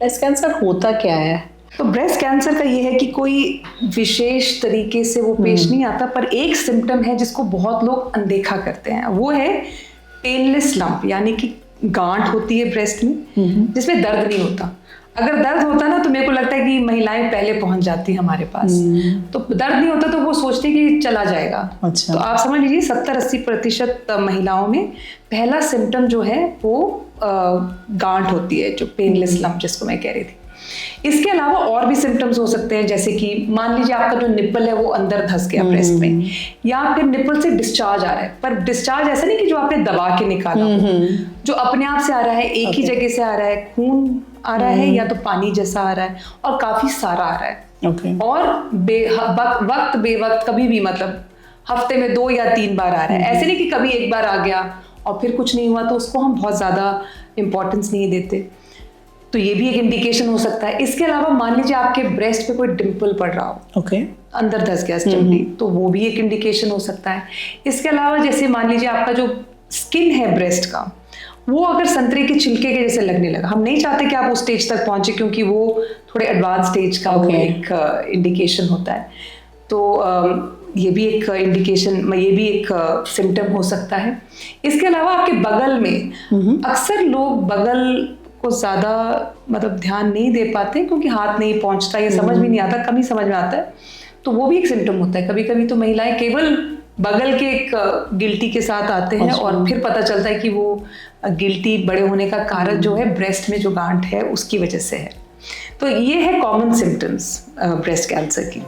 Breast cancer होता क्या है? तो ब्रेस्ट कैंसर का ये है कि कोई विशेष तरीके से वो पेश नहीं आता, पर एक सिम्टम है जिसको बहुत लोग अनदेखा करते हैं, वो है पेनलेस लंप, यानी कि गांठ होती है ब्रेस्ट में जिसमें दर्द नहीं होता। अगर दर्द होता ना तो मेरे को लगता है कि महिलाएं पहले पहुंच जाती हमारे पास। तो दर्द नहीं होता तो वो सोचती कि चला जाएगा। अच्छा। तो आप समझ लीजिए 70-80% महिलाओं में पहला सिम्टम जो है वो गांठ होती है, जो पेनलेस लंप जिसको मैं कह रही थी। इसके अलावा और भी सिम्टम्स हो सकते हैं, जैसे कि मान लीजिए आपका जो निप्पल है वो अंदर धंस गया ब्रेस्ट में, या फिर निप्पल से डिस्चार्ज आ रहा है, पर डिस्चार्ज ऐसा नहीं कि जो आपने दबा के निकाला हो, जो अपने आप से आ रहा है, एक ही जगह से आ रहा है, खून आ रहा है या तो पानी जैसा आ रहा है और काफी सारा आ रहा है। और वक्त बेवक्त कभी भी, मतलब हफ्ते में 2 या 3 बार आ रहा है। ऐसे नहीं कि कभी एक बार आ गया और फिर कुछ नहीं हुआ तो उसको हम बहुत ज्यादा इंपॉर्टेंस नहीं देते। तो ये भी एक इंडिकेशन हो सकता है। इसके अलावा मान लीजिए आपके ब्रेस्ट पे कोई डिंपल पड़ रहा हो, अंदर धंस गया चमड़ी, तो वो भी एक इंडिकेशन हो सकता है। इसके अलावा जैसे मान लीजिए आपका जो स्किन है ब्रेस्ट का, वो अगर संतरे के छिलके के जैसे लगने लगा, हम नहीं चाहते कि आप उस स्टेज तक पहुंचे क्योंकि वो थोड़े एडवांस स्टेज का वो एक इंडिकेशन होता है। तो ये भी एक इंडिकेशन, ये भी एक सिम्टम हो सकता है। इसके अलावा आपके बगल में, अक्सर लोग बगल को ज्यादा मतलब ध्यान नहीं दे पाते क्योंकि हाथ नहीं पहुंचता या समझ भी नहीं आता, कम ही समझ में आता है, तो वो भी एक सिम्टम होता है। कभी कभी तो महिलाएं केवल बगल के एक गिल्टी के साथ आते हैं और फिर पता चलता है कि वो गिल्टी बड़े होने का कारण जो है ब्रेस्ट में जो गांठ है उसकी वजह से है। तो ये है कॉमन सिम्टम्स ब्रेस्ट कैंसर की।